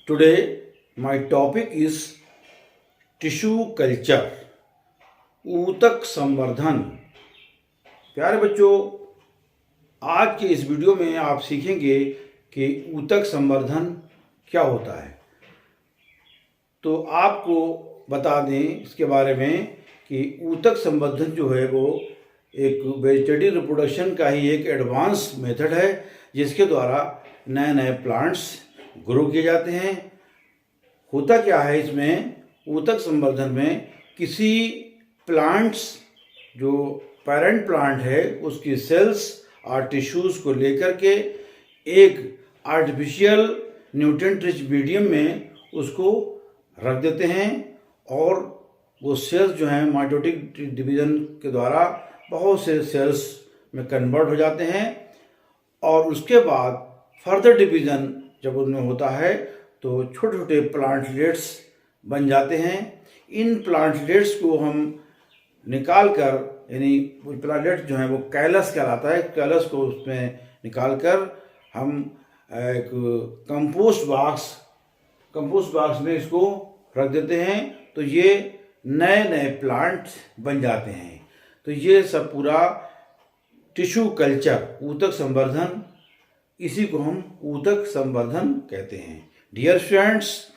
Today, my topic is tissue culture, ऊतक संवर्धन। प्यारे बच्चों, आज के इस वीडियो में आप सीखेंगे कि ऊतक संवर्धन क्या होता है। तो आपको बता दें इसके बारे में कि ऊतक संवर्धन जो है वो एक वेजिटेटिव रिप्रोडक्शन का ही एक एडवांस मेथड है, जिसके द्वारा नए नए प्लांट्स ग्रो किए जाते हैं। होता क्या है इसमें, ऊतक संवर्धन में किसी प्लांट्स जो पेरेंट प्लांट है उसकी सेल्स और टिश्यूज़ को लेकर के एक आर्टिफिशियल न्यूट्रिएंट रिच मीडियम में उसको रख देते हैं और वो सेल्स जो हैं माइटोटिक डिवीज़न के द्वारा बहुत से सेल्स में कन्वर्ट हो जाते हैं और उसके बाद फर्दर डिवीज़न जब उनमें होता है तो छोटे छोटे प्लांटलेट्स बन जाते हैं। इन प्लांटलेट्स को हम निकाल कर, यानी वो प्लांटलेट जो है वो कैलस कहलाता है, कैलस को उसमें निकाल कर हम एक कंपोस्ट बॉक्स में इसको रख देते हैं, तो ये नए नए प्लांट बन जाते हैं। तो ये सब पूरा टिश्यू कल्चर, ऊतक संवर्धन, इसी को हम ऊतक संवर्धन कहते हैं। Dear students,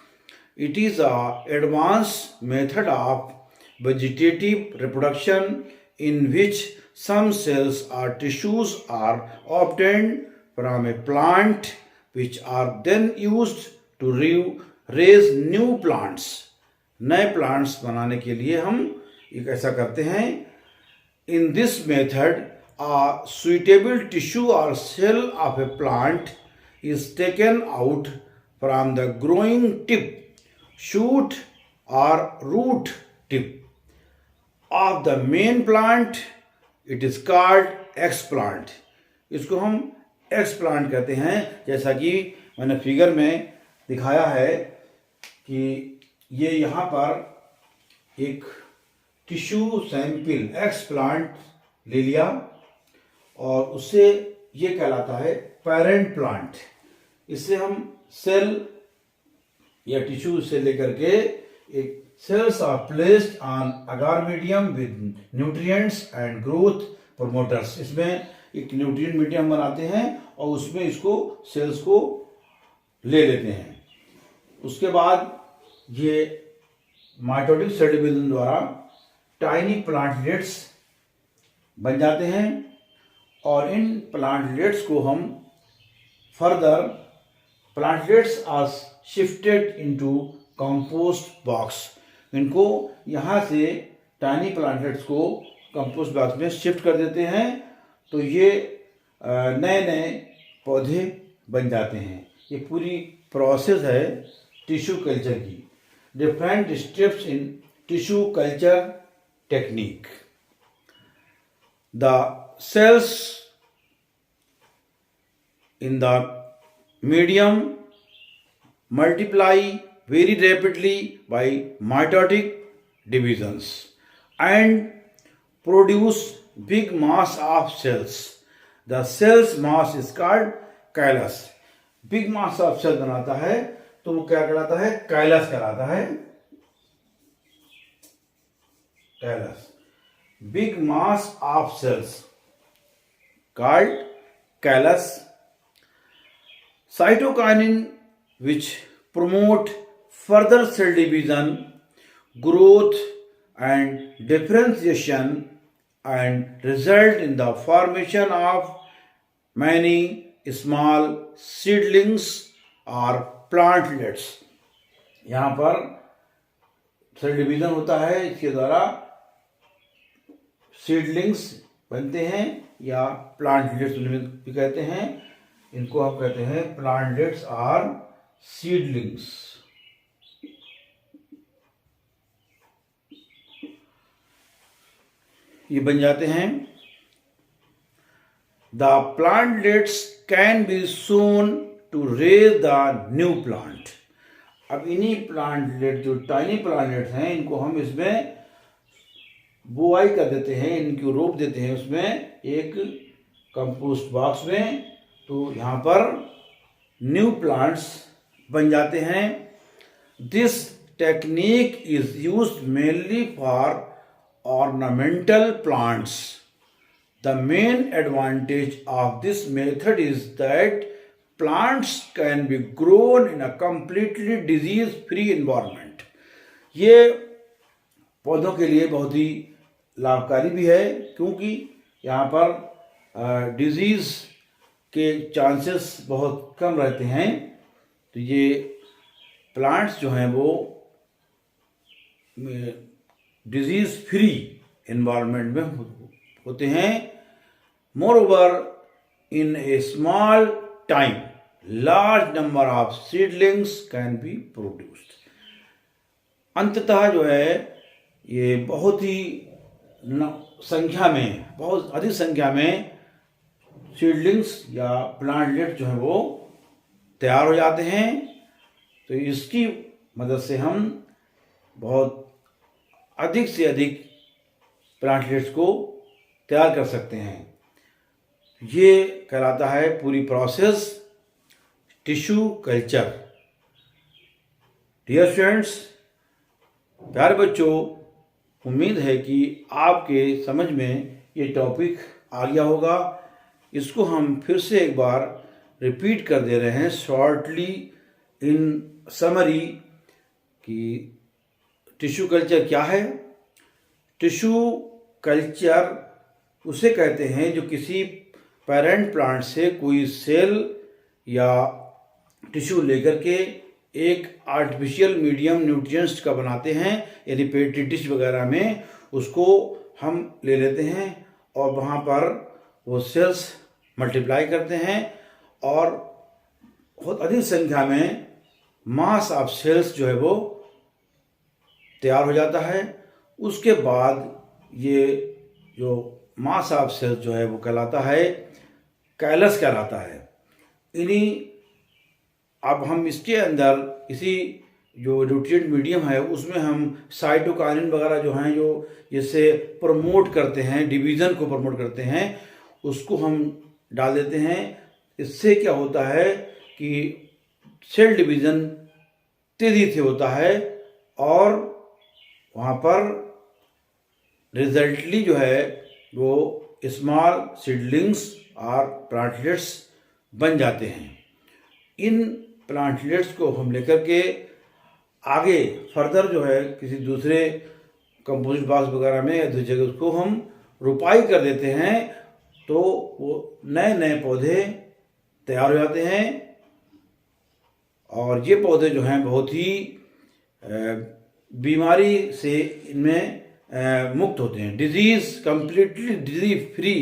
it is a advanced method of vegetative reproduction in which some cells or tissues are obtained from a plant which are then used to raise new plants. नए plants बनाने के लिए हम एक ऐसा करते हैं। In this method, a suitable tissue or cell of a plant is taken out from the growing tip, shoot or root tip of the main plant. It is called explant. इसको हम एक्सप्लांट कहते हैं। जैसा कि मैंने figure में दिखाया है कि ये यहाँ पर एक टिश्यू सैंपल एक्सप्लांट ले लिया और उससे ये कहलाता है पेरेंट प्लांट। इससे हम सेल या टिश्यू से लेकर के एक cells are placed on agar medium with nutrients and growth promoters. इसमें एक न्यूट्रिएंट मीडियम बनाते हैं और उसमें इसको सेल्स को ले लेते हैं। उसके बाद ये माइटोटिक सेल डिवीजन द्वारा टाइनी प्लांटलेट्स बन जाते हैं और इन प्लांटलेट्स को हम further plantlets are shifted into compost box. इनको यहाँ से टाइनी प्लांटलेट्स को कंपोस्ट बॉक्स में शिफ्ट कर देते हैं, तो ये नए नए पौधे बन जाते हैं। ये पूरी प्रोसेस है टिश्यू कल्चर की। Different steps in tissue culture technique. The cells in the medium multiply very rapidly by mitotic divisions and produce big mass of cells. The cell's mass is called callus. Big mass of cell बनाता है तो वो क्या कहलाता है? Callus कहलाता है। Callus, big mass of cells called callus. Cytokinin which promote further cell division, growth and differentiation and result in the formation of many small seedlings or plantlets. यहाँ पर सेल डिवीजन होता है, इसके द्वारा सीडलिंग्स बनते हैं या प्लांटलेट्स भी कहते हैं। इनको हम कहते हैं प्लांटलेट्स आर सीडलिंग्स। ये बन जाते हैं। The plantlets can be sown to raise the new plant. अब इन्हीं प्लांटलेट जो टाइनी प्लांटलेट्स हैं, इनको हम इसमें बुआई कर देते हैं, इनको रोप देते हैं उसमें एक कंपोस्ट बॉक्स में। तो यहाँ पर न्यू प्लांट्स बन जाते हैं। This technique is used mainly for ornamental plants. The main advantage of this method is that plants can be grown in a completely disease-free environment. ये पौधों के लिए बहुत ही लाभकारी भी है, क्योंकि यहाँ पर डिजीज़ के चांसेस बहुत कम रहते हैं। तो ये प्लांट्स जो हैं वो डिजीज़ फ्री एनवायरनमेंट में होते हैं। Moreover, in a small time, large number of seedlings can be produced. अंततः जो है ये बहुत ही संख्या में, बहुत अधिक संख्या में सीडलिंग्स या प्लांटलेट जो है वो तैयार हो जाते हैं। तो इसकी मदद से हम बहुत अधिक से अधिक प्लांटलेट्स को तैयार कर सकते हैं। ये कहलाता है पूरी process tissue culture. Dear students, प्यारे बच्चों, उम्मीद है कि आपके समझ में ये टॉपिक आ गया होगा। इसको हम फिर से एक बार रिपीट कर दे रहे हैं शॉर्टली इन समरी कि टिश्यू कल्चर क्या है। टिश्यू कल्चर उसे कहते हैं जो किसी पेरेंट प्लांट से कोई सेल या टिश्यू लेकर के एक आर्टिफिशियल मीडियम न्यूट्रिएंट्स का बनाते हैं, यानी पेट्री डिश वगैरह में उसको हम ले लेते हैं और वहाँ पर वो सेल्स मल्टीप्लाई करते हैं और बहुत अधिक संख्या में मास ऑफ सेल्स जो है वो तैयार हो जाता है। उसके बाद ये जो मास ऑफ सेल्स जो है वो कहलाता है कैलस कहलाता है। इन्हीं अब हम इसके अंदर इसी जो न्यूट्रिएंट मीडियम है उसमें हम साइटोकाइनिन वगैरह जो हैं, जो जिससे प्रमोट करते हैं, डिवीज़न को प्रमोट करते हैं, उसको हम डाल देते हैं। इससे क्या होता है कि सेल डिवीज़न तेज़ी से होता है और वहाँ पर रिजल्टली जो है वो स्मॉल सीडलिंग्स और प्लांटलेट्स बन जाते हैं। इन प्लांटलेट्स को हम लेकर के आगे फर्दर जो है किसी दूसरे कंपोजिट बॉक्स वगैरह में या दूसरी जगह उसको हम रोपाई कर देते हैं, तो वो नए नए पौधे तैयार हो जाते हैं। और ये पौधे जो हैं बहुत ही बीमारी से इनमें मुक्त होते हैं, कंप्लीटली डिजीज फ्री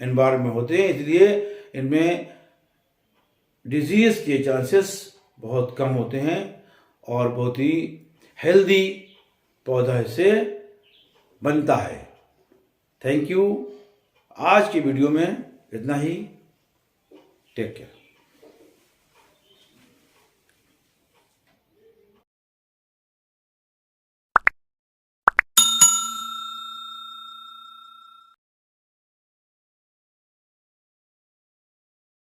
एनवायरनमेंट होते हैं, इसलिए इनमें डिजीज़ के चांसेस बहुत कम होते हैं और बहुत ही हेल्दी पौधा इससे बनता है। Thank you. आज की वीडियो में इतना ही। Take care.